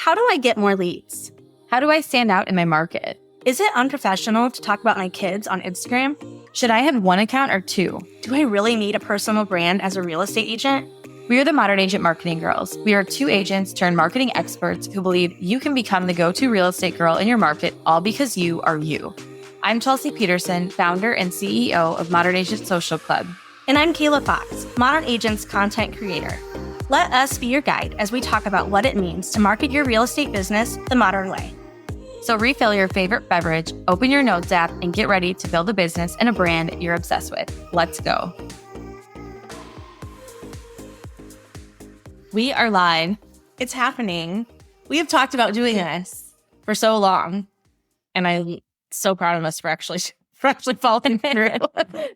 How do I get more leads? How do I stand out in my market? Is it unprofessional to talk about my kids on Instagram? Should I have one account or two? Do I really need a personal brand as a real estate agent? We are the Modern Agent Marketing Girls. We are two agents turned marketing experts who believe you can become the go-to real estate girl in your market, all because you are you. I'm Chelsea Peterson, founder and CEO of Modern Agent Social Club. And I'm Kayla Fox, Modern Agent's content creator. Let us be your guide as we talk about what it means to market your real estate business the modern way. So refill your favorite beverage, open your notes app, and get ready to build a business and a brand you're obsessed with. Let's go. We are live. It's happening. We have talked about doing this for so long, and I'm so proud of us for actually following through,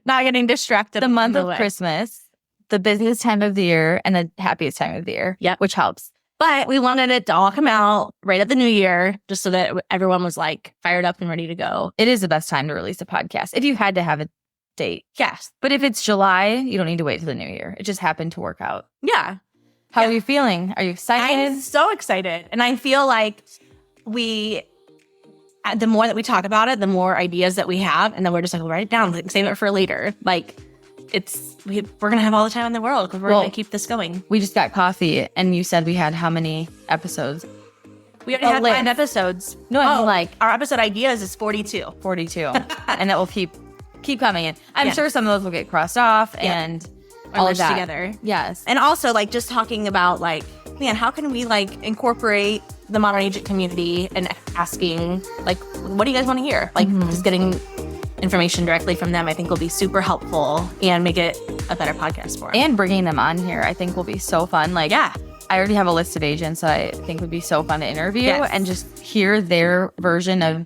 not getting distracted. The month of Christmas, the busiest time of the year, and the happiest time of the year. Yep. Which helps. But we wanted it to all come out right at the new year, just so that everyone was like fired up and ready to go. It is the best time to release a podcast if you had to have a date. Yes. But if it's July, you don't need to wait till the new year. It just happened to work out. Yeah. How are you feeling? Are you excited? I'm so excited. And I feel like the more that we talk about it, the more ideas that we have. And then we're just like, we'll write it down, like, save it for later. Like, we're going to have all the time in the world because we're going to keep this going. We just got coffee and you said we had how many episodes? We already had 5 episodes. No, I mean like our episode ideas is 42. 42. And that will keep coming in. I'm sure some of those will get crossed off and all of that together. Yes. And also like just talking about like, man, how can we like incorporate the modern agent community and asking like, what do you guys want to hear? Like just getting information directly from them, I think will be super helpful and make it a better podcast for them. And bringing them on here, I think will be so fun. Like, yeah, I already have a list of agents that I think would be so fun to interview and just hear their version of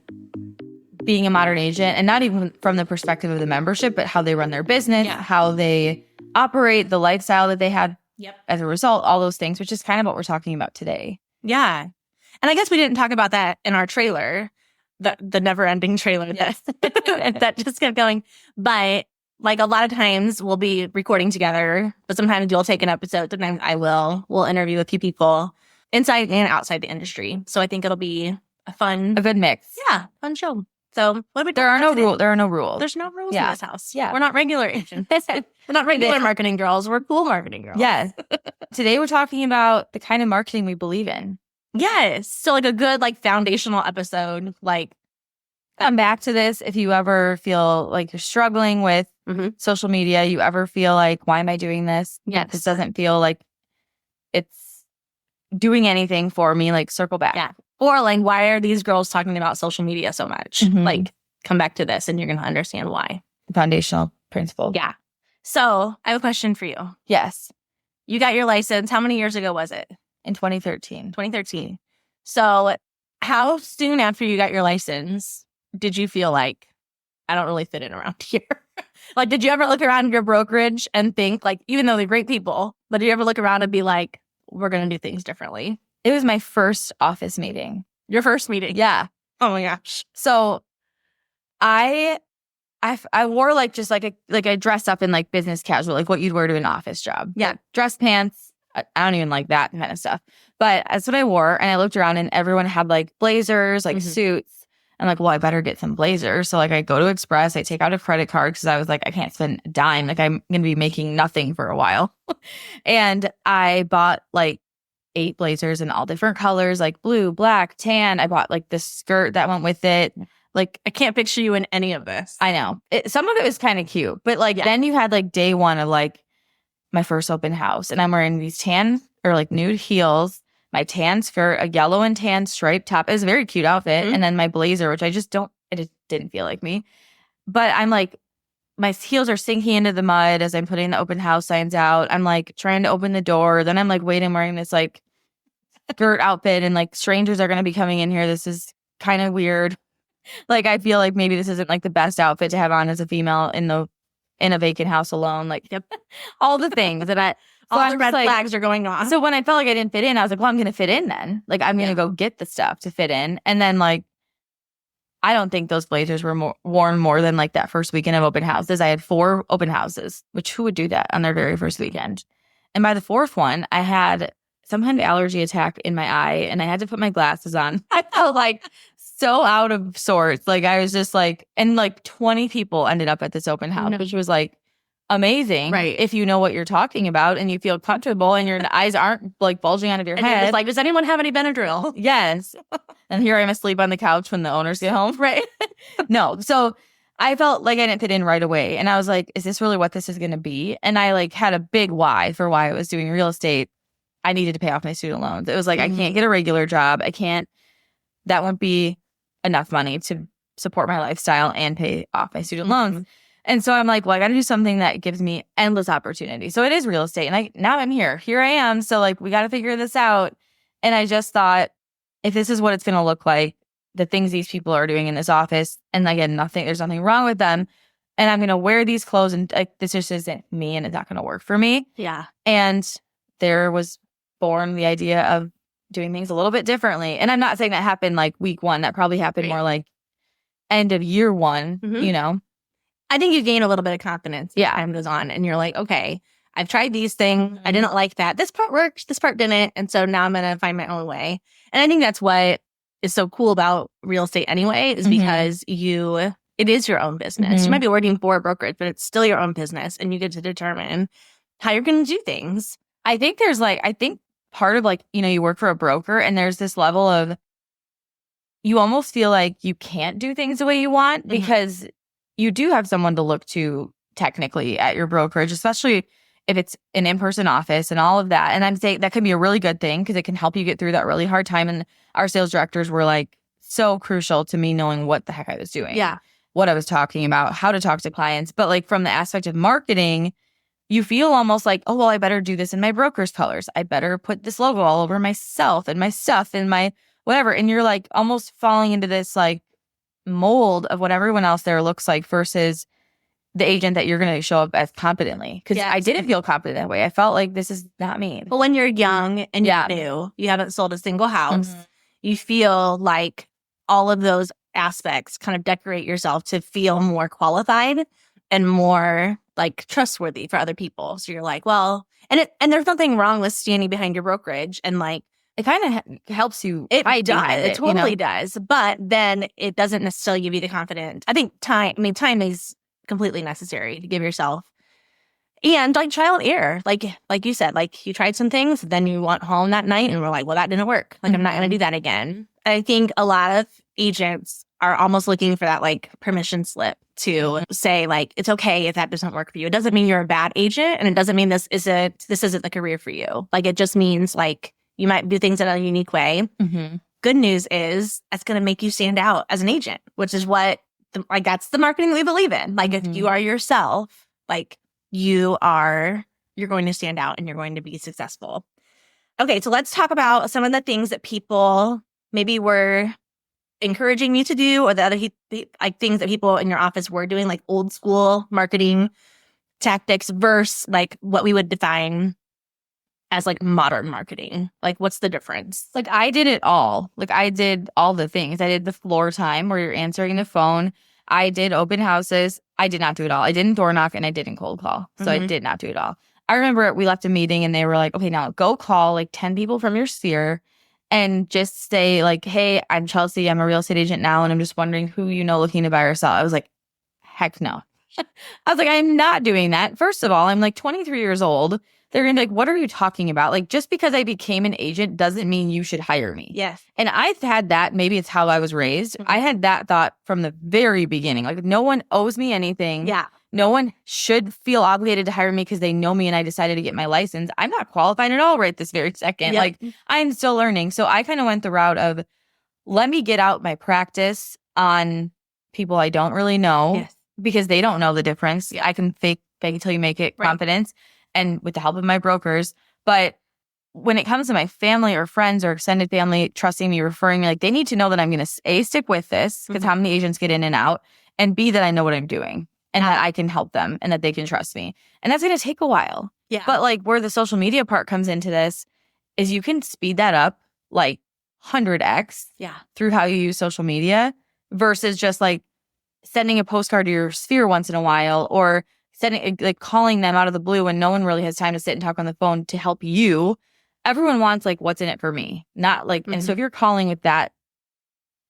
being a modern agent, and not even from the perspective of the membership, but how they run their business, how they operate, the lifestyle that they had as a result, all those things, which is kind of what we're talking about today. Yeah. And I guess we didn't talk about that in our trailer, the never-ending trailer that just kept going. But like a lot of times we'll be recording together, but sometimes you'll take an episode. Sometimes I will. We'll interview a few people inside and outside the industry. So I think it'll be a good mix. Yeah, fun show. So what we there are no rules. There are no rules. There's no rules in this house. Yeah, we're not regular agents. We're not regular marketing girls. We're cool marketing girls. Yes. Today we're talking about the kind of marketing we believe in. Yes. So like a good like foundational episode. Like come back to this if you ever feel like you're struggling with social media. You ever feel like, why am I doing this? Yes. This doesn't feel like it's doing anything for me. Like circle back. Yeah. Or like, why are these girls talking about social media so much? Like, come back to this and you're going to understand why. Foundational principle. Yeah. So I have a question for you. Yes. You got your license. How many years ago was it? In 2013. 2013. So how soon after you got your license did you feel like, I don't really fit in around here? Like, did you ever look around your brokerage and think like, even though they're great people, but did you ever look around and be like, we're going to do things differently? It was my first office meeting. Your first meeting? Yeah. Oh my gosh. So I wore like just like I dressed up in like business casual, like what you'd wear to an office job. Yeah. Like, dress pants. I don't even like that kind of stuff. But that's what I wore. And I looked around and everyone had like blazers, like suits. I'm like, well, I better get some blazers. So like I go to Express, I take out a credit card because I was like, I can't spend a dime. Like I'm going to be making nothing for a while. And I bought like 8 blazers in all different colors, like blue, black, tan. I bought like the skirt that went with it. Like I can't picture you in any of this. I know. Some of it was kind of cute. But like then you had like day one of like my first open house. And I'm wearing these tan or like nude heels, my tan skirt, a yellow and tan striped top. It was a very cute outfit. And then my blazer, which it just didn't feel like me. But I'm like, my heels are sinking into the mud as I'm putting the open house signs out. I'm like trying to open the door. Then I'm like, wait, I'm wearing this like skirt outfit and like strangers are going to be coming in here. This is kind of weird. Like, I feel like maybe this isn't like the best outfit to have on as a female in a vacant house alone. Like all the things that all the red flags are going on. So when I felt like I didn't fit in, I was like, well, I'm going to fit in then. Like, I'm going to go get the stuff to fit in. And then like, I don't think those blazers were worn more than like that first weekend of open houses. I had 4 open houses, which who would do that on their very first weekend? And by the 4th one, I had some kind of allergy attack in my eye and I had to put my glasses on. I felt like so out of sorts. Like I was just like, and like 20 people ended up at this open house, which was like amazing. Right. If you know what you're talking about and you feel comfortable and your eyes aren't like bulging out of your And head. you're just like, does anyone have any Benadryl? Yes. And here I'm asleep on the couch when the owners get home. Right. No. So I felt like I didn't fit in right away. And I was like, is this really what this is going to be? And I like had a big why for why I was doing real estate. I needed to pay off my student loans. It was like, I can't get a regular job. That won't be enough money to support my lifestyle and pay off my student loans. And so I'm like, well, I got to do something that gives me endless opportunity. So it is real estate. And now I'm here. Here I am. So like, we got to figure this out. And I just thought, if this is what it's going to look like, the things these people are doing in this office, and again, there's nothing wrong with them. And I'm going to wear these clothes and like, this just isn't me and it's not going to work for me. Yeah. And there was born the idea of doing things a little bit differently. And I'm not saying that happened like week one. That probably happened more like end of year one, you know? I think you gain a little bit of confidence as time goes on. And you're like, okay, I've tried these things. I didn't like that. This part worked. This part didn't. And so now I'm going to find my own way. And I think that's what is so cool about real estate anyway, is because it is your own business. You might be working for a brokerage, but it's still your own business. And you get to determine how you're going to do things. I think part of like, you know, you work for a broker and there's this level of, you almost feel like you can't do things the way you want because you do have someone to look to technically at your brokerage, especially if it's an in-person office and all of that. And I'm saying that could be a really good thing because it can help you get through that really hard time. And our sales directors were like so crucial to me knowing what the heck I was doing. Yeah. What I was talking about, how to talk to clients. But like from the aspect of marketing, you feel almost like, oh, well, I better do this in my broker's colors. I better put this logo all over myself and my stuff and my whatever. And you're like almost falling into this like mold of what everyone else there looks like versus the agent that you're going to show up as competently. Because I didn't feel confident that way. I felt like this is not me. But when you're young and you're new, you haven't sold a single house, you feel like all of those aspects kind of decorate yourself to feel more qualified and more like trustworthy for other people. So you're like, well, and there's nothing wrong with standing behind your brokerage and like, it kind of helps you. It does. It totally does. But then it doesn't necessarily give you the confidence. I think time is completely necessary to give yourself. And like trial and error. Like you said, like you tried some things, then you went home that night and were like, well, that didn't work. Like I'm not going to do that again. And I think a lot of agents are almost looking for that like permission slip to say like, it's okay if that doesn't work for you. It doesn't mean you're a bad agent. And it doesn't mean this isn't the career for you. Like it just means like, you might do things in a unique way. Good news is that's going to make you stand out as an agent, which is what, that's the marketing we believe in. Like if you are yourself, like you're going to stand out and you're going to be successful. Okay, so let's talk about some of the things that people maybe were encouraging you to do or the other like things that people in your office were doing, like old school marketing tactics versus like what we would define as like modern marketing. Like what's the difference? Like I did it all. Like I did all the things. I did the floor time where you're answering the phone. I did open houses. I did not do it all. I didn't door knock and I didn't cold call. So I did not do it all. I remember we left a meeting and they were like, okay, now go call like 10 people from your sphere and just say like, hey, I'm Chelsea. I'm a real estate agent now. And I'm just wondering who you know looking to buy or sell. I was like, heck no. I was like, I'm not doing that. First of all, I'm like 23 years old. They're going to be like, what are you talking about? Like, just because I became an agent doesn't mean you should hire me. Yes. And I've had that. Maybe it's how I was raised. I had that thought from the very beginning. Like, no one owes me anything. Yeah. No one should feel obligated to hire me because they know me and I decided to get my license. I'm not qualified at all right this very second. Yep. Like, I'm still learning. So I kind of went the route of, let me get out my practice on people I don't really know because they don't know the difference. I can fake it till you make it confidence. And with the help of my brokers. But when it comes to my family or friends or extended family trusting me, referring me, like they need to know that I'm going to A, stick with this because how many agents get in and out, and B, that I know what I'm doing and that I can help them and that they can trust me. And that's going to take a while. Yeah. But like where the social media part comes into this is you can speed that up like 100x through how you use social media versus just like sending a postcard to your sphere once in a while or calling them out of the blue when no one really has time to sit and talk on the phone to help you. everyone wants like, what's in it for me? Not like, and so if you're calling with that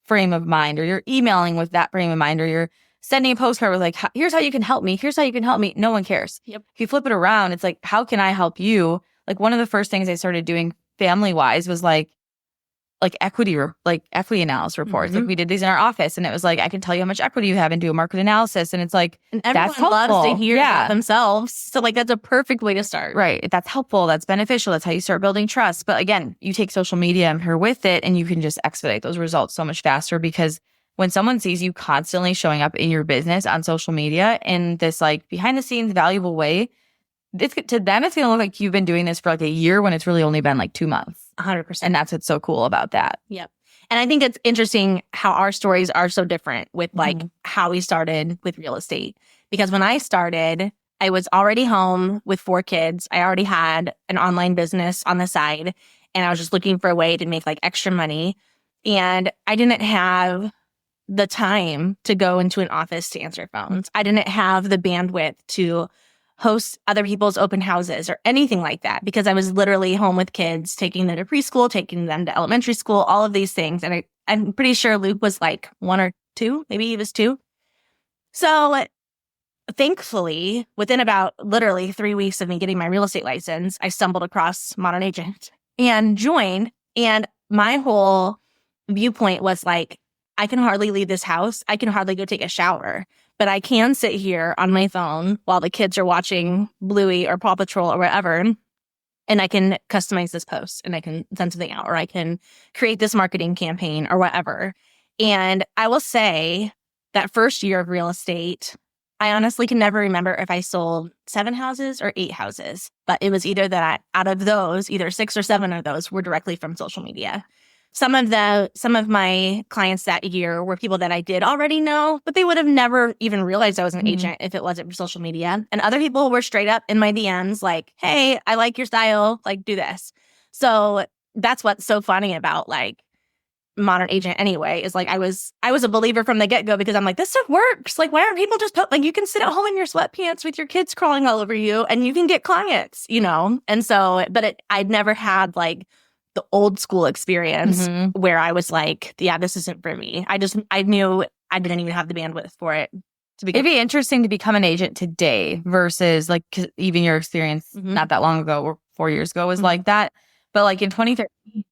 frame of mind, or you're emailing with that frame of mind, or you're sending a postcard with like, here's how you can help me. Here's how you can help me. No one cares. Yep. If you flip it around, it's like, how can I help you? Like one of the first things I started doing family wise was like equity analysis reports. Like we did these in our office, and it was like, I can tell you how much equity you have and do a market analysis. And it's like, and everyone that's helpful. loves to hear about themselves. So like, that's a perfect way to start. Right. That's helpful. That's beneficial. That's how you start building trust. But again, you take social media and pair with it, and you can just expedite those results so much faster, because when someone sees you constantly showing up in your business on social media in this like behind the scenes valuable way, to them, it's going to look like you've been doing this for like a year when it's really only been like 2 months. 100%. And that's what's so cool about that. Yep. And I think it's interesting how our stories are so different with like how we started with real estate. Because when I started, I was already home with 4 kids. I already had an online business on the side, and I was just looking for a way to make like extra money. And I didn't have the time to go into an office to answer phones. I didn't have the bandwidth to host other people's open houses or anything like that, because I was literally home with kids, taking them to preschool, taking them to elementary school, all of these things. And I'm pretty sure Luke was like 1 or 2, maybe he was 2. So thankfully, within about literally 3 weeks of me getting my real estate license, I stumbled across Modern Agent and joined. And my whole viewpoint was like, I can hardly leave this house. I can hardly go take a shower. But I can sit here on my phone while the kids are watching Bluey or Paw Patrol or whatever, and I can customize this post, and I can send something out, or I can create this marketing campaign or whatever. And I will say that first year of real estate, I honestly can never remember if I sold 7 houses or 8 houses, but it was either that out of those, either 6 or 7 of those were directly from social media. Some of my clients that year were people that I did already know, but they would have never even realized I was an agent if it wasn't for social media. And other people were straight up in my DMs like, hey, I like your style, like do this. So that's what's so funny about like Modern Agent anyway, is like I was a believer from the get-go, because I'm like, this stuff works. Like, why aren't people just like, you can sit at home in your sweatpants with your kids crawling all over you and you can get clients, you know? And so, but I'd never had like the old school experience where I was like, yeah, this isn't for me. I knew I didn't even have the bandwidth for it. It'd be interesting to become an agent today versus like, 'cause even your experience not that long ago or 4 years ago was like that. But like in 2013,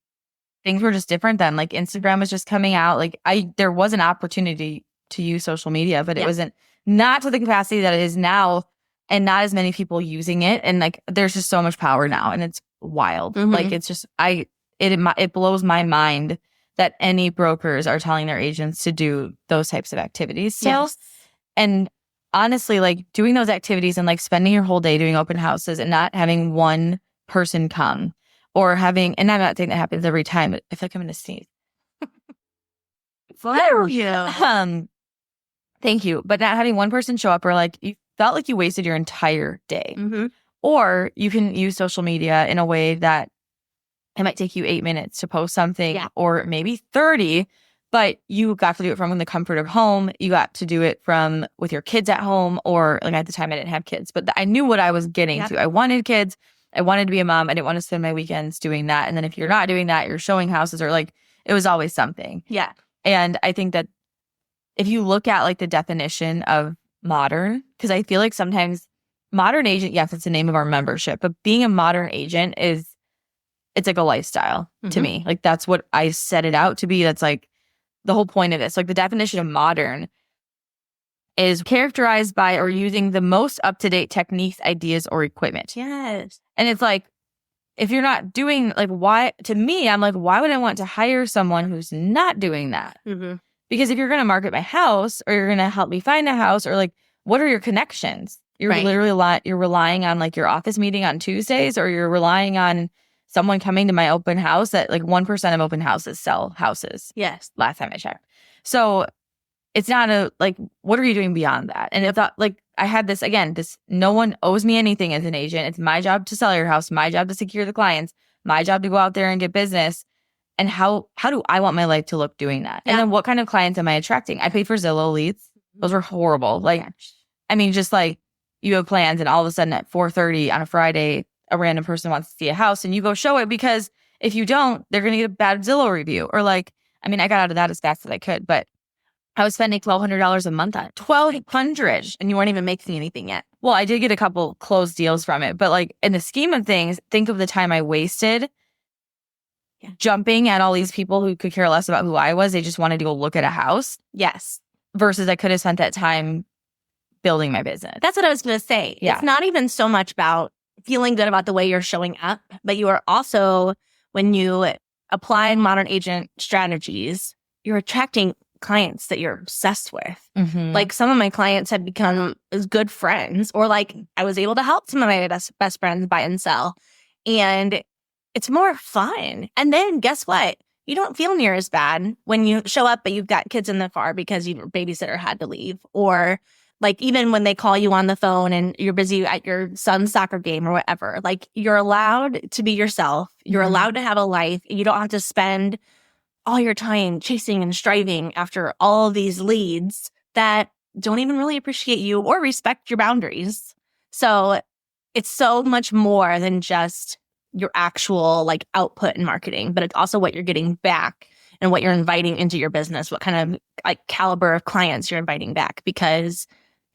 things were just different then. Like Instagram was just coming out. Like there was an opportunity to use social media, but it wasn't not to the capacity that it is now, and not as many people using it. And like, there's just so much power now, and it's wild. Like it's just, it blows my mind that any brokers are telling their agents to do those types of activities still. Yes. And honestly, like doing those activities and like spending your whole day doing open houses and not having one person come, or having, and I'm not saying that happens every time, but I feel like I'm going to sneeze. Thank you. But not having one person show up, or like you felt like you wasted your entire day. Or you can use social media in a way that it might take you 8 minutes to post something, or maybe 30, but you got to do it from the comfort of home. You got to do it from with your kids at home, or like at the time I didn't have kids, but I knew what I was getting to. I wanted kids. I wanted to be a mom. I didn't want to spend my weekends doing that. And then if you're not doing that, you're showing houses, or like, it was always something. Yeah. And I think that if you look at like the definition of modern, because I feel like sometimes modern agent, yes, it's the name of our membership, but being a modern agent it's like a lifestyle to me. Like that's what I set it out to be. That's like the whole point of this. Like the definition of modern is characterized by or using the most up-to-date techniques, ideas, or equipment. Yes. And it's like, if you're not doing like, why, to me, I'm like, why would I want to hire someone who's not doing that? Because if you're going to market my house, or you're going to help me find a house, or like, what are your connections? You're literally you're relying on like your office meeting on Tuesdays, or you're relying on someone coming to my open house. That like 1% of open houses sell houses. Yes. Last time I checked. So it's not like, what are you doing beyond that? And it's not like, I had this, again, no one owes me anything as an agent. It's my job to sell your house, my job to secure the clients, my job to go out there and get business. And how do I want my life to look doing that? And then what kind of clients am I attracting? I paid for Zillow leads. Those were horrible. Like, I mean, just like you have plans, and all of a sudden at 4:30 on a Friday, a random person wants to see a house and you go show it, because if you don't, they're going to get a bad Zillow review. Or like, I mean, I got out of that as fast as I could, but I was spending $1,200 a month on it. $1,200. And you weren't even making anything yet. Well, I did get a couple closed deals from it, but like in the scheme of things, think of the time I wasted jumping at all these people who could care less about who I was. They just wanted to go look at a house. Yes. Versus I could have spent that time building my business. That's what I was going to say. Yeah. It's not even so much about feeling good about the way you're showing up, but you are also, when you apply modern agent strategies, you're attracting clients that you're obsessed with. Mm-hmm. Like some of my clients have become as good friends, or like I was able to help some of my best friends buy and sell. And it's more fun. And then guess what? You don't feel near as bad when you show up, but you've got kids in the car because your babysitter had to leave. Or like even when they call you on the phone and you're busy at your son's soccer game or whatever, like you're allowed to be yourself. You're allowed to have a life. You don't have to spend all your time chasing and striving after all these leads that don't even really appreciate you or respect your boundaries. So it's so much more than just your actual like output in marketing, but it's also what you're getting back and what you're inviting into your business, what kind of like caliber of clients you're inviting back, because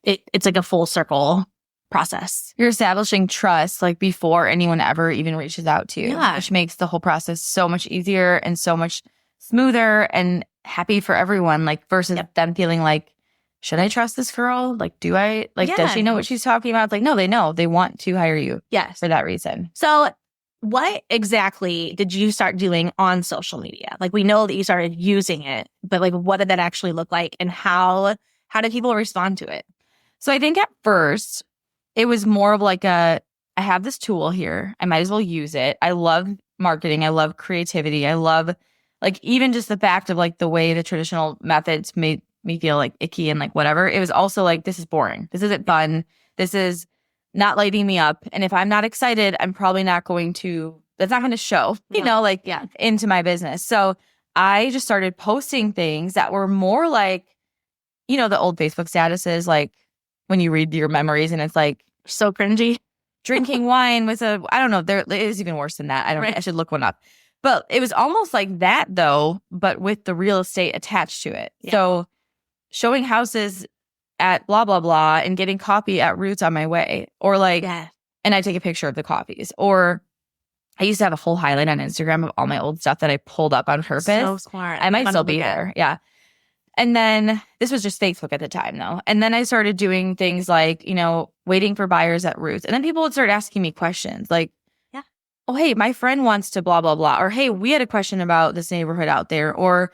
it's like a full circle process. You're establishing trust like before anyone ever even reaches out to you, Yeah. which makes the whole process so much easier and so much smoother and happy for everyone, like versus them feeling like, should I trust this girl? Like, do I, like, does she know what she's talking about? It's like, no, they know. They want to hire you. Yes. For that reason. So what exactly did you start doing on social media? Like, we know that you started using it, but like, what did that actually look like, and how did people respond to it? So I think at first it was more of like I have this tool here. I might as well use it. I love marketing. I love creativity. I love like even just the fact of like the way the traditional methods made me feel like icky and like whatever. It was also like, this is boring. This isn't fun. This is not lighting me up. And if I'm not excited, I'm probably not going to, that's not going to show, you know, like into my business. So I just started posting things that were more like, you know, the old Facebook statuses, like when you read your memories and it's like so cringy. Drinking wine with I don't know, there it is even worse than that. I should look one up. But it was almost like that though, but with the real estate attached to it. Yeah. So showing houses at blah, blah, blah and getting coffee at Roots on my way, or like, and I take a picture of the coffees. Or I used to have a whole highlight on Instagram of all my old stuff that I pulled up on purpose. So smart. I might still be there. Yeah. And then this was just Facebook at the time though. And then I started doing things like, you know, waiting for buyers at Roots. And then people would start asking me questions like, oh, hey, my friend wants to blah, blah, blah. Or, hey, we had a question about this neighborhood out there. Or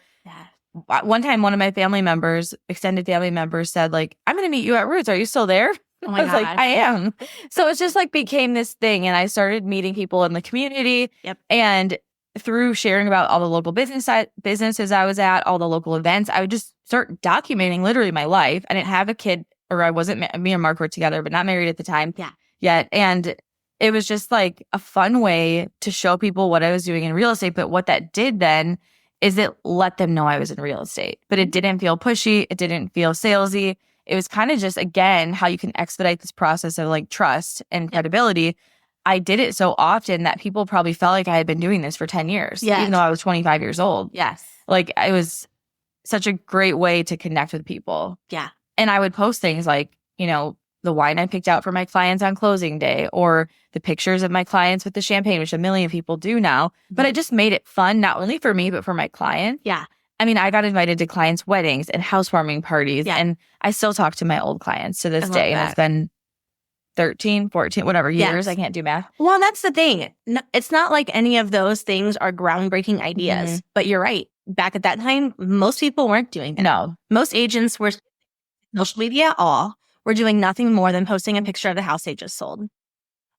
one time, one of my family members, extended family members said like, I'm going to meet you at Roots. Are you still there? Oh my I was God. like, I am. So it's just like became this thing. And I started meeting people in the community. And through sharing about all the local businesses I was at, all the local events, I would just start documenting literally my life. I didn't have a kid, or I wasn't, me and Mark were together, but not married at the time yet. And it was just like a fun way to show people what I was doing in real estate. But what that did then is it let them know I was in real estate. But it didn't feel pushy. It didn't feel salesy. It was kind of just, again, how you can expedite this process of like trust and credibility. I did it so often that people probably felt like I had been doing this for 10 years, even though I was 25 years old. Like it was such a great way to connect with people. And I would post things like, you know, the wine I picked out for my clients on closing day, or the pictures of my clients with the champagne, which a million people do now. But I just made it fun, not only for me, but for my client. I mean, I got invited to clients' weddings and housewarming parties. And I still talk to my old clients to this day. And it's been 13, 14, whatever years. I can't do math. Well, that's the thing. It's not like any of those things are groundbreaking ideas, but you're right. Back at that time, most people weren't doing that. No. Most agents were social media at all. We're doing nothing more than posting a picture of the house they just sold,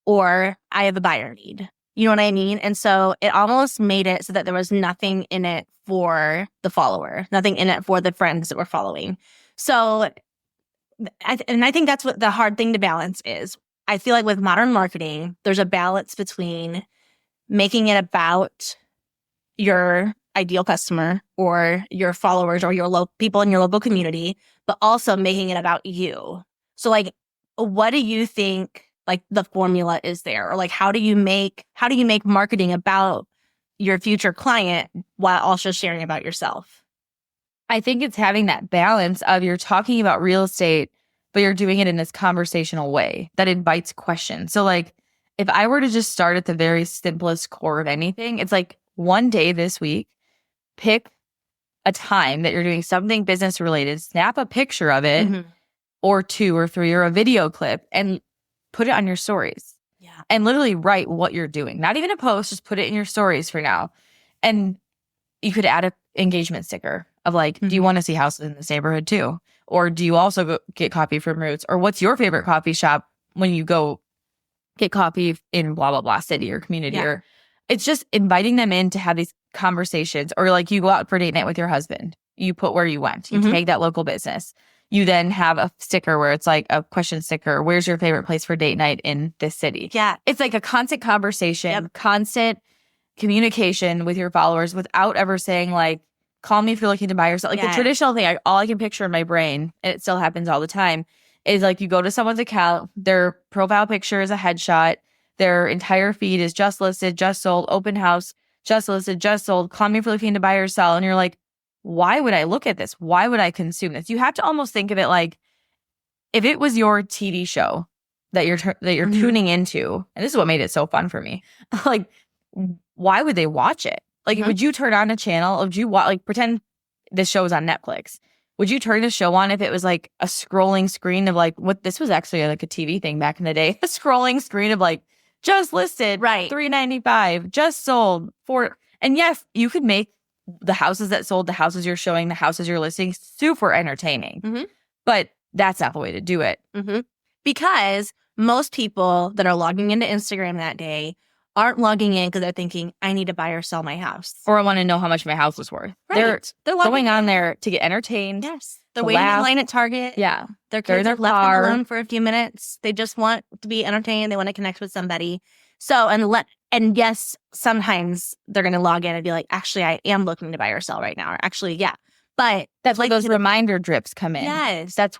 or I have a buyer need. You know what I mean? And so it almost made it so that there was nothing in it for the follower, nothing in it for the friends that were following. So, I think that's what the hard thing to balance is. I feel like with modern marketing, there's a balance between making it about your ideal customer or your followers or your people in your local community, but also making it about you. So like, what do you think, like the formula is there, or like how do you make marketing about your future client while also sharing about yourself? I think it's having that balance of you're talking about real estate, but you're doing it in this conversational way that invites questions. So like if I were to just start at the very simplest core of anything, it's like one day this week, pick a time that you're doing something business related, snap a picture of it or 2 or 3 or a video clip and put it on your stories. Yeah. And literally write what you're doing. Not even a post, just put it in your stories for now. And you could add an engagement sticker of like, do you want to see houses in this neighborhood too? Or do you also go get coffee from Roots? Or what's your favorite coffee shop when you go get coffee in blah, blah, blah city or community? Yeah. Or it's just inviting them in to have these conversations. Or like you go out for date night with your husband. You put where you went. You tag that local business. You then have a sticker where it's like a question sticker. Where's your favorite place for date night in this city? Yeah. It's like a constant conversation, constant communication with your followers without ever saying like, call me if you're looking to buy yourself. Like the traditional thing, all I can picture in my brain, and it still happens all the time, is like you go to someone's account, their profile picture is a headshot, their entire feed is just listed, just sold, open house, just listed, just sold, call me if you're looking to buy or sell. And you're like, why would I look at this? Why would I consume this? You have to almost think of it like if it was your TV show that you're tuning into, and this is what made it so fun for me. Like, why would they watch it? Like, would you turn on a channel? Would you watch, like, pretend this show is on Netflix? Would you turn the show on if it was like a scrolling screen of like what this was actually like a TV thing back in the day? A scrolling screen of like just listed, right? $395, just sold for. And yes, you could make the houses that sold, the houses you're showing, the houses you're listing super entertaining, but that's not the way to do it. Because most people that are logging into Instagram that day aren't logging in because they're thinking, I need to buy or sell my house. Or I want to know how much my house was worth. Right. They're going on there to get entertained. Yes. They're waiting in line at Target. Yeah. Their kids have left them alone for a few minutes. They just want to be entertained. They want to connect with somebody. So, and yes, sometimes they're going to log in and be like, actually, I am looking to buy or sell right now. Or actually, yeah. But that's like those reminder drips come in. Yes. That's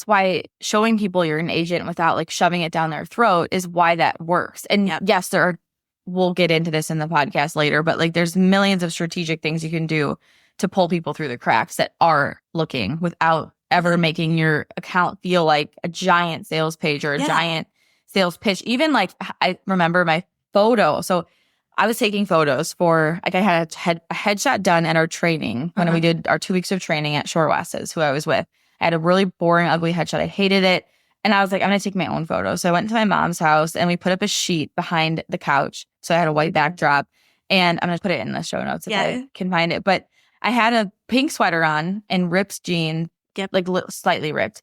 why showing people you're an agent without like shoving it down their throat is why that works. And yes, we'll get into this in the podcast later, but like there's millions of strategic things you can do to pull people through the cracks that are looking without ever making your account feel like a giant sales page or a giant sales pitch. Even like I remember my photo. So I was taking photos for like I had a headshot done at our training when we did our 2 weeks of training at Shore West's, who I was with. I had a really boring, ugly headshot. I hated it. And I was like, I'm going to take my own photo. So I went to my mom's house and we put up a sheet behind the couch. So I had a white backdrop and I'm going to put it in the show notes if I can find it. But I had a pink sweater on and ripped jeans, like slightly ripped.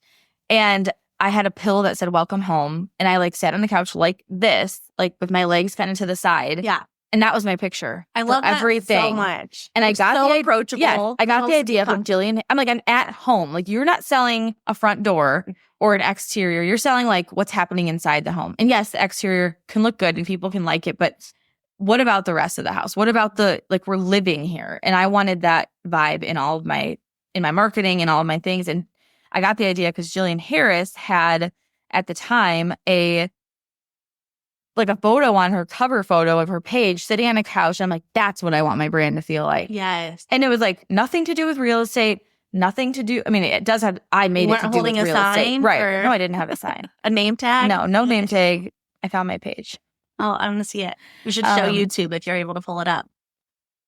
And I had a pillow that said, welcome home. And I like sat on the couch like this, like with my legs kind of to the side. Yeah. And that was my picture. I love everything so much. And I got so approachable. Yeah, I got the idea from Jillian. I'm like, I'm at home. Like you're not selling a front door or an exterior. You're selling like what's happening inside the home. And yes, the exterior can look good and people can like it, but what about the rest of the house? What about we're living here? And I wanted that vibe in my marketing and all of my things. And I got the idea because Jillian Harris had at the time a photo on her cover photo of her page sitting on a couch. I'm like, that's what I want my brand to feel like. Yes. And it was like nothing to do with real estate, nothing to do. I mean, it does have, I made it to do with real estate. Right. No, I didn't have a sign. A name tag? No name tag. I found my page. Oh, I want to see it. We should show YouTube if you're able to pull it up.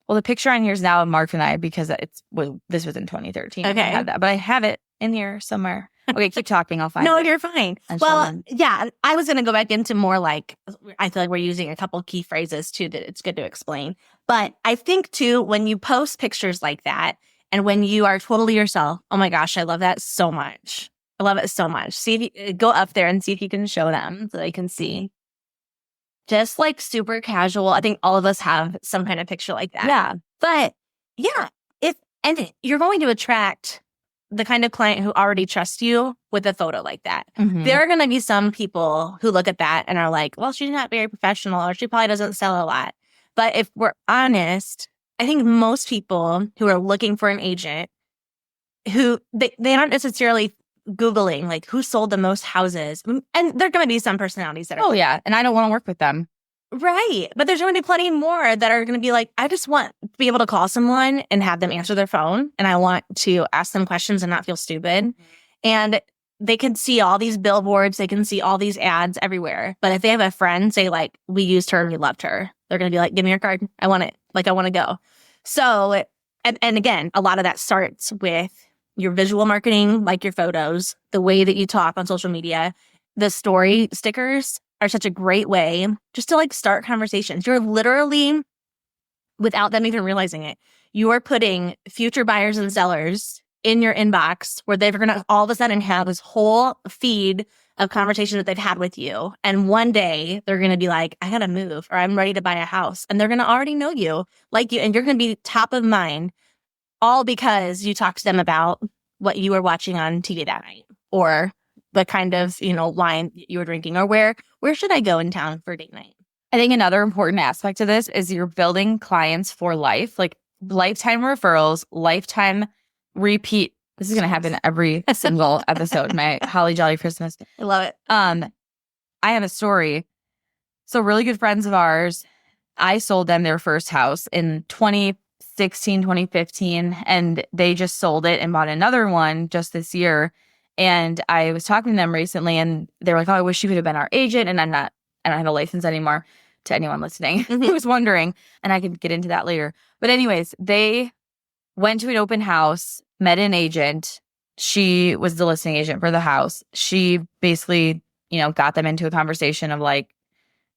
Well, the picture on here is now of Mark and I because this was in 2013. Okay. I had that, but I have it in here somewhere. Okay, keep talking. I'll find it. No, you're fine. Well, yeah, I was going to go back into more like, I feel like we're using a couple key phrases too that it's good to explain. But I think too, when you post pictures like that and when you are totally yourself, oh my gosh, I love that so much. I love it so much. See if you go up there and see if you can show them so they can see. Just like super casual. I think all of us have some kind of picture like that. Yeah. But yeah, and you're going to attract the kind of client who already trusts you with a photo like that. Mm-hmm. There are going to be some people who look at that and are like, well, she's not very professional or she probably doesn't sell a lot. But if we're honest, I think most people who are looking for an agent who they aren't necessarily Googling like who sold the most houses. And there are going to be some personalities that are. Oh, yeah. And I don't want to work with them. Right. But there's going to be plenty more that are going to be like, I just want to be able to call someone and have them answer their phone. And I want to ask them questions and not feel stupid. And they can see all these billboards. They can see all these ads everywhere. But if they have a friend say like, we used her and we loved her, they're going to be like, give me your card. I want it. Like, I want to go. So, and again, a lot of that starts with your visual marketing, like your photos, the way that you talk on social media. The story stickers are such a great way just to like start conversations. You're literally, without them even realizing it, you are putting future buyers and sellers in your inbox where they're going to all of a sudden have this whole feed of conversations that they've had with you. And one day they're going to be like, I got to move, or I'm ready to buy a house. And they're going to already know you, like you, and you're going to be top of mind, all because you talked to them about what you were watching on TV that night, or the kind of, wine you were drinking, or where should I go in town for date night? I think another important aspect of this is you're building clients for life, like lifetime referrals, lifetime repeat. This is going to happen every single episode. My Holly Jolly Christmas. I love it. I have a story. So really good friends of ours, I sold them their first house in 2016, 2015, and they just sold it and bought another one just this year. And I was talking to them recently, and they were like, oh, I wish you could have been our agent. And I don't have a license anymore, to anyone listening who was wondering. And I can get into that later. But anyways, they went to an open house, met an agent. She was the listing agent for the house. She basically, got them into a conversation of like,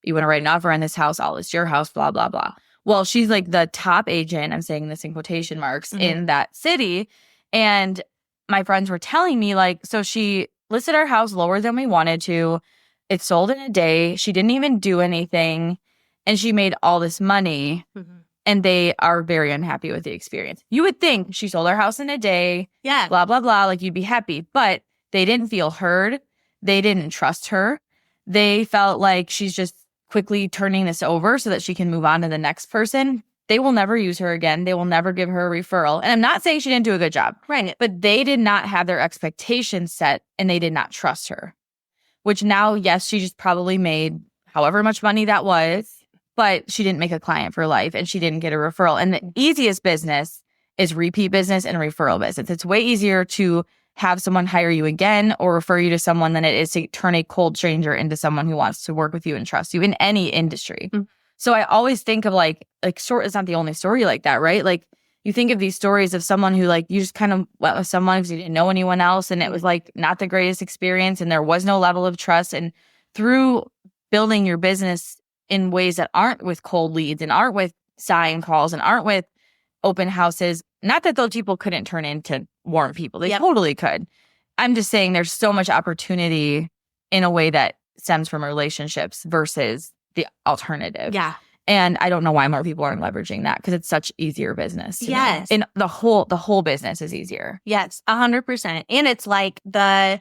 you want to write an offer on this house? I'll list your house, blah, blah, blah. Well, she's like the top agent, I'm saying this in quotation marks, in that city. And my friends were telling me like, so she listed our house lower than we wanted to. It sold in a day. She didn't even do anything. And she made all this money. And they are very unhappy with the experience. You would think she sold our house in a day. Yeah. Blah, blah, blah. Like, you'd be happy. But they didn't feel heard. They didn't trust her. They felt like she's just quickly turning this over so that she can move on to the next person. They will never use her again. They will never give her a referral. And I'm not saying she didn't do a good job. Right. But they did not have their expectations set, and they did not trust her. Which now, yes, she just probably made however much money that was, but she didn't make a client for life, and she didn't get a referral. And the easiest business is repeat business and referral business. It's way easier to have someone hire you again or refer you to someone than it is to turn a cold stranger into someone who wants to work with you and trust you in any industry. So I always think of like short is not the only story like that, right? Like, you think of these stories of someone who like you just kind of went with someone because you didn't know anyone else, and it was like not the greatest experience, and there was no level of trust. And through building your business in ways that aren't with cold leads and aren't with sign calls and aren't with open houses, not that those people couldn't turn into warm people. They totally could. I'm just saying there's so much opportunity in a way that stems from relationships versus the alternative. Yeah. And I don't know why more people aren't leveraging that, because it's such easier business. Yes. And the whole business is easier. Yes, 100%. And it's like the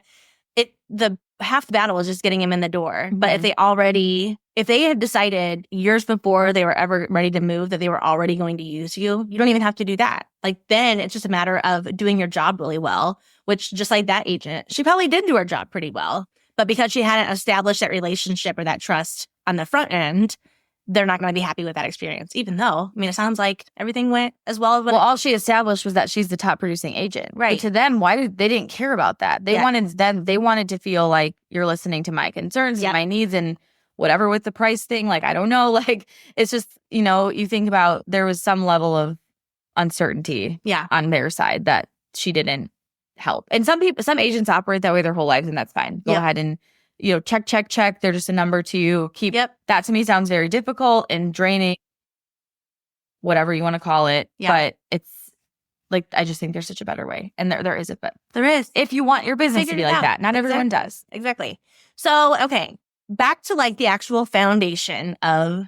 half the battle is just getting them in the door. But if they had decided years before they were ever ready to move that they were already going to use you, you don't even have to do that. Like, then it's just a matter of doing your job really well, which, just like that agent, she probably did do her job pretty well. But because she hadn't established that relationship or that trust on the front end, they're not going to be happy with that experience, even though, it sounds like everything went as well as all she established was that she's the top producing agent. Right. But to them, they didn't care about that. They wanted to feel like you're listening to my concerns and my needs and whatever with the price thing. Like, I don't know. Like, it's just, you think about, there was some level of uncertainty on their side that she didn't help. And some agents operate that way their whole lives, and that's fine. Go ahead and check. They're just a number to you. That to me sounds very difficult and draining, whatever you want to call it. But it's like, I just think there's such a better way. And there is but there is. If you want your business to be like that. Not everyone does. Exactly. So, okay. Back to like the actual foundation of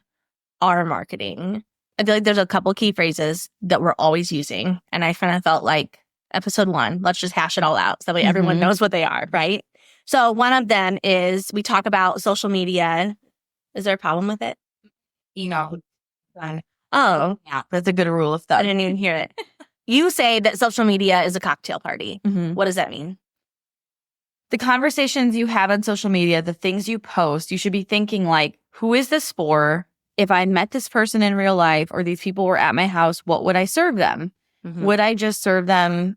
our marketing. I feel like there's a couple key phrases that we're always using. And I kind of felt like episode 1, let's just hash it all out so that way everyone knows what they are, right? So one of them is, we talk about social media. Is there a problem with it? Oh, yeah, that's a good rule of thumb. I didn't even hear it. You say that social media is a cocktail party. What does that mean? the conversations you have on social media, the things you post, you should be thinking like, who is this for? If I met this person in real life or these people were at my house, what would I serve them? Mhm. Would I just serve them,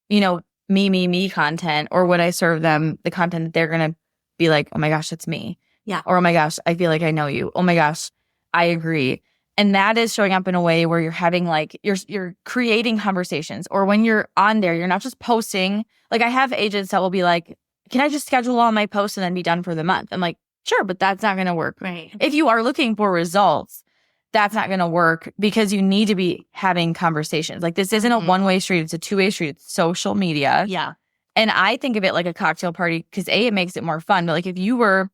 me content, or would I serve them the content that they're going to be like, oh my gosh, that's me. Yeah. Or, oh my gosh, I feel like I know you. Oh my gosh, I agree. And that is showing up in a way where you're having like, you're creating conversations. Or when you're on there, you're not just posting. Like I have agents that will be like, can I just schedule all my posts and then be done for the month? I'm like, sure, but that's not going to work. Right. If you are looking for results, that's not going to work because you need to be having conversations. Like this isn't a one-way street. It's a two-way street. It's social media. Yeah. And I think of it like a cocktail party because it makes it more fun. But like if you're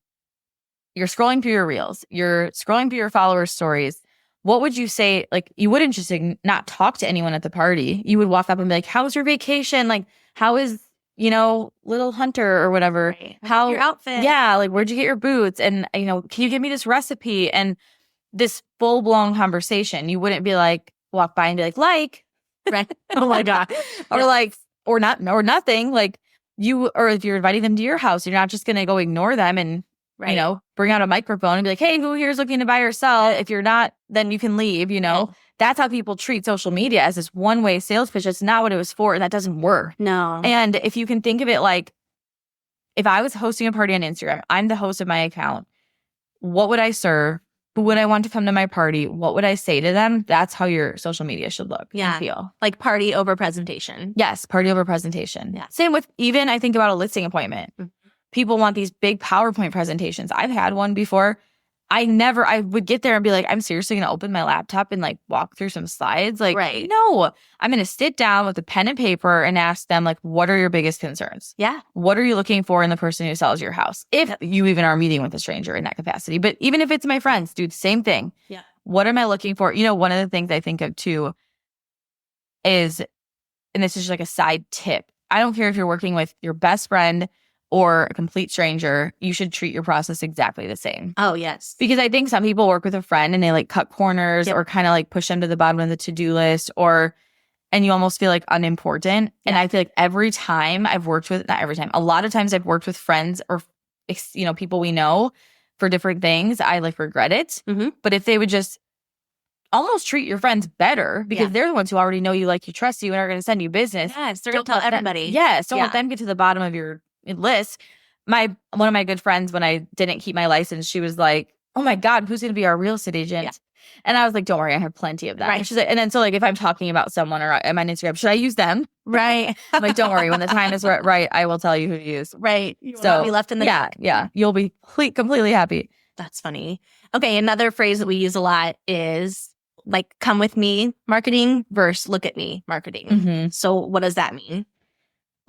scrolling through your reels, you're scrolling through your followers' stories, what would you say? Like you wouldn't just not talk to anyone at the party. You would walk up and be like, how's your vacation? Like how is, little Hunter or whatever? Right. How your outfit? Yeah. Like where'd you get your boots? And, can you give me this recipe? And this full-blown conversation. You wouldn't be like, walk by and be like, right. Oh my God. or like, or not, or nothing. Like or if you're inviting them to your house, you're not just going to go ignore them and, bring out a microphone and be like, hey, who here is looking to buy or sell? If you're not, then you can leave, That's how people treat social media as this one-way sales pitch. It's not what it was for. And that doesn't work. No. And if you can think of it like, if I was hosting a party on Instagram, I'm the host of my account. What would I serve? Who would I want to come to my party? What would I say to them? That's how your social media should look and feel. Like party over presentation. Yes, party over presentation. Yeah. Same with even I think about a listing appointment. Mm-hmm. People want these big PowerPoint presentations. I've had one before. I would get there and be like, I'm seriously going to open my laptop and like walk through some slides. Like, no, I'm going to sit down with a pen and paper and ask them like, what are your biggest concerns? Yeah. What are you looking for in the person who sells your house? If you even are meeting with a stranger in that capacity, but even if it's my friends, do the same thing. Yeah. What am I looking for? One of the things I think of too is, and this is just like a side tip. I don't care if you're working with your best friend or a complete stranger, you should treat your process exactly the same. Oh, yes. Because I think some people work with a friend and they like cut corners or kind of like push them to the bottom of the to-do list and you almost feel like unimportant. Yeah. And I feel like every time I've worked with, not every time, a lot of times I've worked with friends or, people we know for different things, I like regret it. Mm-hmm. But if they would just almost treat your friends better because they're the ones who already know you, like you, trust you, and are going to send you business. Yes, they're going to tell everybody. Don't let them get to the bottom of your list. One of my good friends, when I didn't keep my license, she was like, oh my God, who's going to be our real estate agent? Yeah. And I was like, don't worry, I have plenty of that. Right. She's like, and then so like if I'm talking about someone or I'm on Instagram, should I use them? Right. I'm like, don't worry, when the time is right, I will tell you who to use. Right. You will not be left in the dark. Yeah. You'll be completely happy. That's funny. Okay, another phrase that we use a lot is like come with me marketing versus look at me marketing. Mm-hmm. So what does that mean?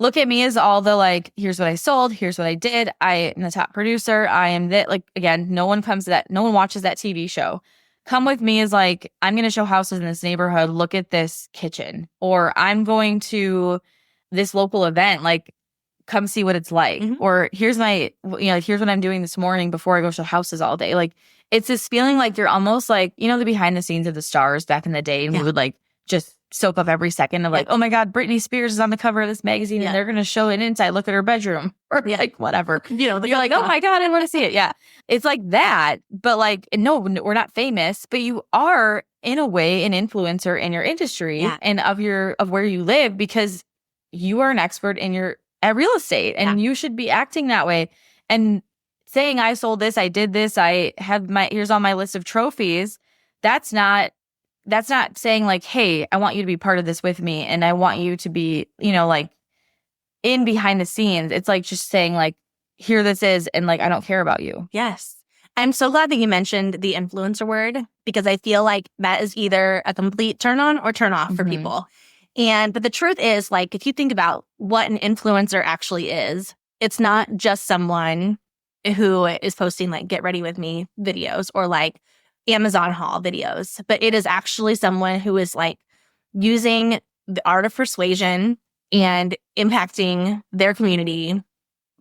Look at me is all the like, here's what I sold, here's what I did. I am the top producer. I am that. Like, again, no one watches that TV show. Come with me is like, I'm going to show houses in this neighborhood. Look at this kitchen. Or I'm going to this local event. Like, come see what it's like. Mm-hmm. Or here's here's what I'm doing this morning before I go show houses all day. Like, it's this feeling like you're almost like, the behind the scenes of the stars back in the day. And we would like just soak up every second of like, oh my God, Britney Spears is on the cover of this magazine and they're going to show an inside look at her bedroom or like whatever. You're like, oh my God, I want to see it. Yeah. It's like that. But like, no, we're not famous, but you are in a way an influencer in your industry and of where you live because you are an expert at real estate and you should be acting that way. And saying I sold this, I did this, I have here's on my list of trophies. That's not saying like, hey, I want you to be part of this with me and I want you to be, like in behind the scenes. It's like just saying like, here this is and like, I don't care about you. Yes. I'm so glad that you mentioned the influencer word because I feel like that is either a complete turn on or turn off for people. But the truth is like, if you think about what an influencer actually is, it's not just someone who is posting like get ready with me videos or like Amazon haul videos, but it is actually someone who is like using the art of persuasion and impacting their community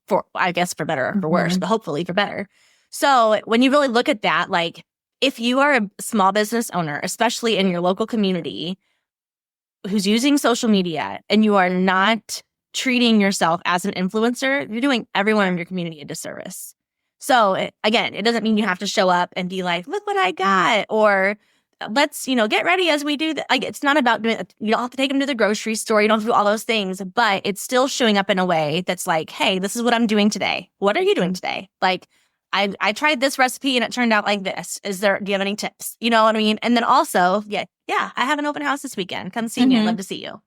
for, I guess, for better or for worse, but hopefully for better. So when you really look at that, like if you are a small business owner, especially in your local community, who's using social media and you are not treating yourself as an influencer, you're doing everyone in your community a disservice. So again, it doesn't mean you have to show up and be like, look what I got, or let's, get ready as we do that. Like, it's not about doing, you don't have to take them to the grocery store. You don't have to do all those things, but it's still showing up in a way that's like, hey, this is what I'm doing today. What are you doing today? Like, I tried this recipe and it turned out like this. Do you have any tips? You know what I mean? And then also, yeah, I have an open house this weekend. Come see me. I'd love to see you.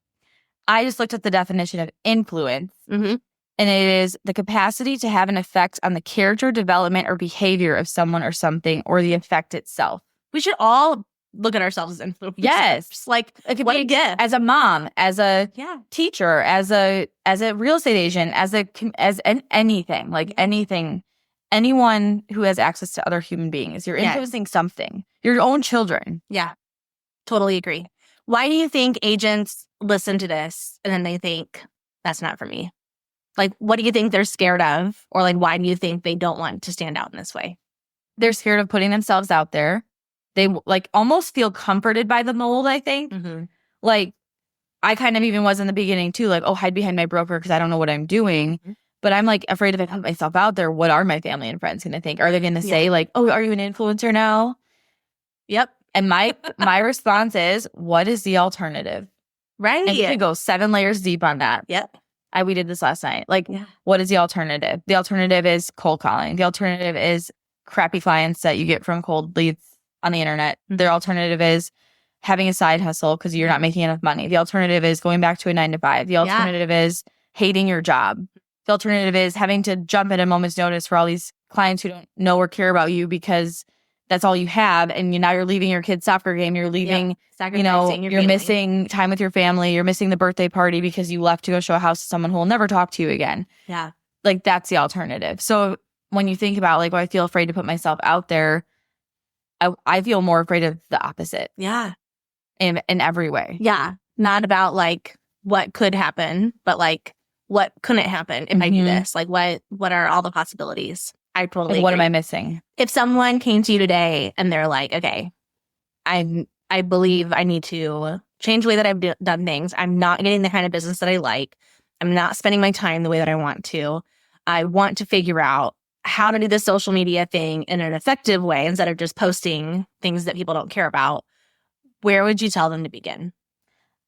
I just looked at the definition of influence, Mm-hmm. and it is the capacity to have an effect on the character, development, or behavior of someone or something, or the effect itself. We should all look at ourselves as influencers. Yes. Like, what a gift. As a mom, as a teacher, as a real estate agent, anything, like anything, anyone who has access to other human beings, you're influencing something, your own children. Yeah, totally agree. Why do you think agents listen to this and then they think, that's not for me? Like, what do you think they're scared of? Or like, why do you think they don't want to stand out in this way? They're scared of putting themselves out there. They like almost feel comforted by the mold, I think. Mm-hmm. Like, I kind of even was in the beginning too, like, oh, hide behind my broker because I don't know what I'm doing. Mm-hmm. But I'm like afraid if I put myself out there, what are my family and friends going to think? Are they going to say like, oh, are you an influencer now? Yep. And my response is, what is the alternative? Right. And you could go 7 layers deep on that. Yep. We did this last night. Like, what is the alternative? The alternative is cold calling. The alternative is crappy clients that you get from cold leads on the internet. Mm-hmm. The alternative is having a side hustle because you're not making enough money. The alternative is going back to a 9-to-5. The alternative is hating your job. The alternative is having to jump at a moment's notice for all these clients who don't know or care about you because that's all you have. And now you're leaving your kid's soccer game. You're leaving, you're missing time with your family. You're missing the birthday party because you left to go show a house to someone who will never talk to you again. Yeah. Like, that's the alternative. So when you think about like, I feel afraid to put myself out there, I feel more afraid of the opposite. Yeah. In every way. Yeah. Not about like what could happen, but like what couldn't happen if I do this? Like, what are all the possibilities? I totally agree. What am I missing? If someone came to you today and they're like, okay, I believe I need to change the way that I've done things. I'm not getting the kind of business that I like. I'm not spending my time the way that I want to. I want to figure out how to do this social media thing in an effective way instead of just posting things that people don't care about. Where would you tell them to begin?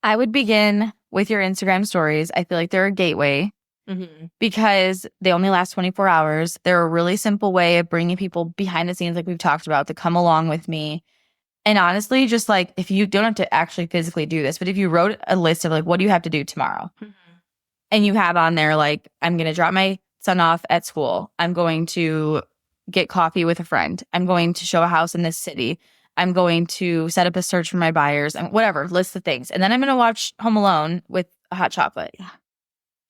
I would begin with your Instagram stories. I feel like they're a gateway. Mm-hmm. Because they only last 24 hours. They're a really simple way of bringing people behind the scenes, like we've talked about, to come along with me. And honestly, just like, if you don't have to actually physically do this, but if you wrote a list of like, what do you have to do tomorrow? Mm-hmm. And you have on there like, I'm going to drop my son off at school. I'm going to get coffee with a friend. I'm going to show a house in this city. I'm going to set up a search for my buyers and whatever, list of things. And then I'm going to watch Home Alone with a hot chocolate. Yeah.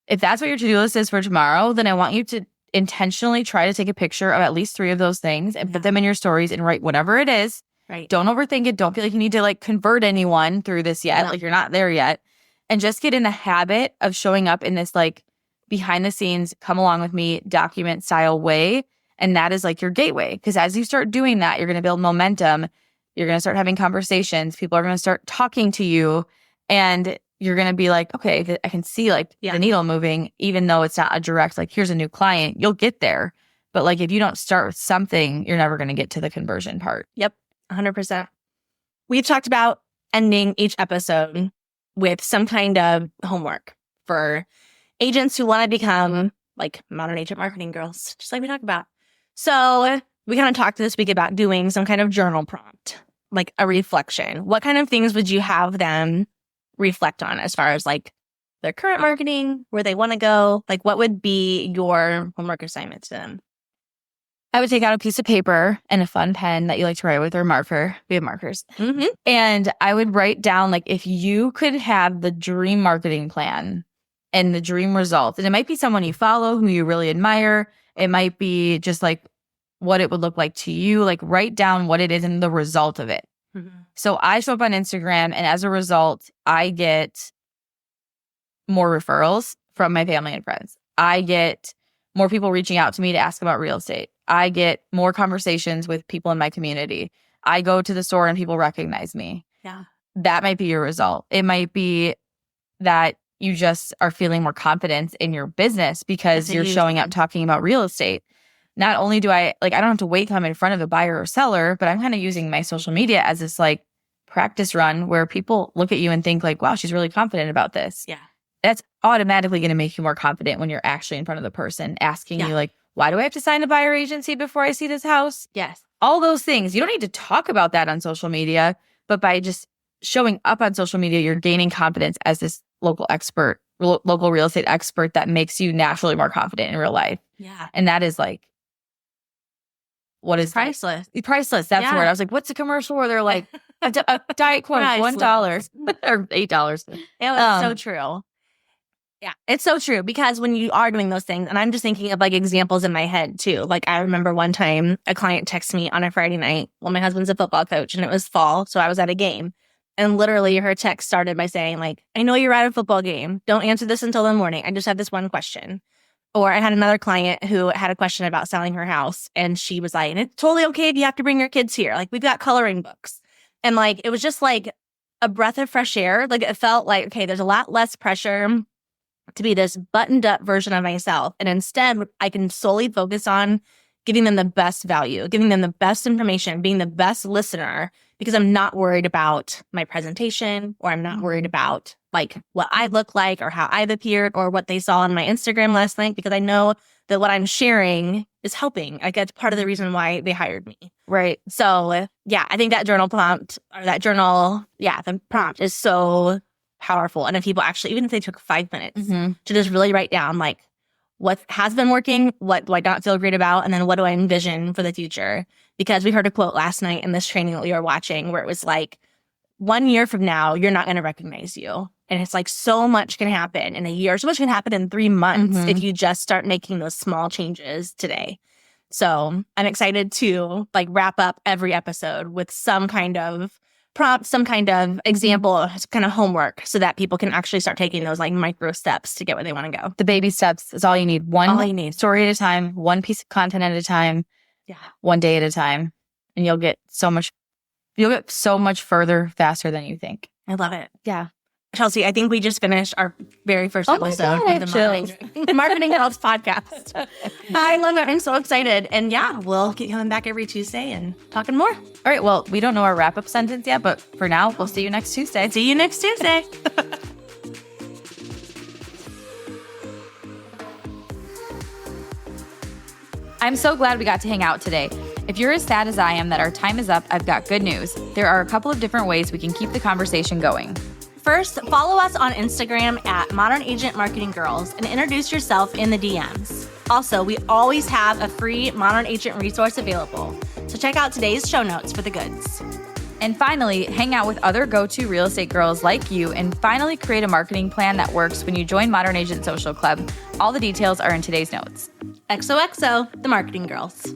If that's what your to-do list is for tomorrow, then I want you to intentionally try to take a picture of at least 3 of those things and put them in your stories and write whatever it is. Right. Don't overthink it. Don't feel like you need to like convert anyone through this yet. No. Like, you're not there yet. And just get in the habit of showing up in this like behind the scenes, come along with me, document style way. And that is like your gateway. Because as you start doing that, you're going to build momentum. You're going to start having conversations. People are going to start talking to you. And you're going to be like, okay, I can see like the needle moving, even though it's not a direct, like, here's a new client. You'll get there. But like, if you don't start with something, you're never going to get to the conversion part. Yep. 100%. We've talked about ending each episode with some kind of homework for agents who want to become like modern agent marketing girls, just like we talked about. So we kind of talked this week about doing some kind of journal prompt, like a reflection. What kind of things would you have them reflect on as far as like their current marketing, where they want to go? Like, what would be your homework assignment to them? I would take out a piece of paper and a fun pen that you like to write with, or marker. We have markers. Mm-hmm. And I would write down, like, if you could have the dream marketing plan and the dream result, and it might be someone you follow who you really admire. It might be just like what it would look like to you. Like, write down what it is and the result of it. Mm-hmm. So I show up on Instagram, and as a result, I get more referrals from my family and friends. I get more people reaching out to me to ask about real estate. I get more conversations with people in my community. I go to the store and people recognize me. Yeah. That might be your result. It might be that, you just are feeling more confidence in your business because you're showing up talking about real estate. Not only do I don't have to wait till I'm in front of a buyer or seller, but I'm kind of using my social media as this like practice run where people look at you and think like, wow, she's really confident about this. Yeah. That's automatically going to make you more confident when you're actually in front of the person asking you like, why do I have to sign a buyer agency before I see this house? Yes. All those things. You don't need to talk about that on social media, but by just showing up on social media, you're gaining confidence as this local real estate expert that makes you naturally more confident in real life. Yeah. And that is like, what is priceless? Priceless. That's the word. I was like, what's a commercial where they're like, a Diet Coke, $1 or $8. It was so true. Yeah, it's so true because when you are doing those things, and I'm just thinking of like examples in my head too. Like I remember one time a client texted me on a Friday night. Well, my husband's a football coach and it was fall. So I was at a game. And literally her text started by saying like, I know you're at a football game. Don't answer this until the morning. I just have this one question. Or I had another client who had a question about selling her house. And she was like, and it's totally okay if you have to bring your kids here. Like we've got coloring books. And like, it was just like a breath of fresh air. Like it felt like, okay, there's a lot less pressure to be this buttoned up version of myself. And instead, I can solely focus on giving them the best value, giving them the best information, being the best listener, because I'm not worried about my presentation or I'm not worried about like what I look like or how I've appeared or what they saw on my Instagram last night, because I know that what I'm sharing is helping. Like that's part of the reason why they hired me. Right. So yeah, I think that journal prompt or that journal, the prompt is so powerful. And if people actually, even if they took 5 minutes to just really write down like what has been working, what do I not feel great about, and then what do I envision for the future? Because we heard a quote last night in this training that we were watching where it was like, 1 year from now, you're not going to recognize you. And it's like so much can happen in a year. So much can happen in 3 months if you just start making those small changes today. So I'm excited to like wrap up every episode with some kind of prompt, some kind of example, kind of homework so that people can actually start taking those like micro steps to get where they want to go. The baby steps is all you need. One story at a time, one piece of content at a time, one day at a time. And you'll get so much further faster than you think. I love it. Yeah. Chelsea, I think we just finished our very first episode of the Marketing Girls podcast. I love it. I'm so excited. And yeah, we'll keep coming back every Tuesday and talking more. All right. Well, we don't know our wrap-up sentence yet, but for now, we'll see you next Tuesday. See you next Tuesday. I'm so glad we got to hang out today. If you're as sad as I am that our time is up, I've got good news. There are a couple of different ways we can keep the conversation going. First, follow us on Instagram at Modern Agent Marketing Girls and introduce yourself in the DMs. Also, we always have a free Modern Agent resource available, so check out today's show notes for the goods. And finally, hang out with other go-to real estate girls like you and finally create a marketing plan that works when you join Modern Agent Social Club. All the details are in today's notes. XOXO, the Marketing Girls.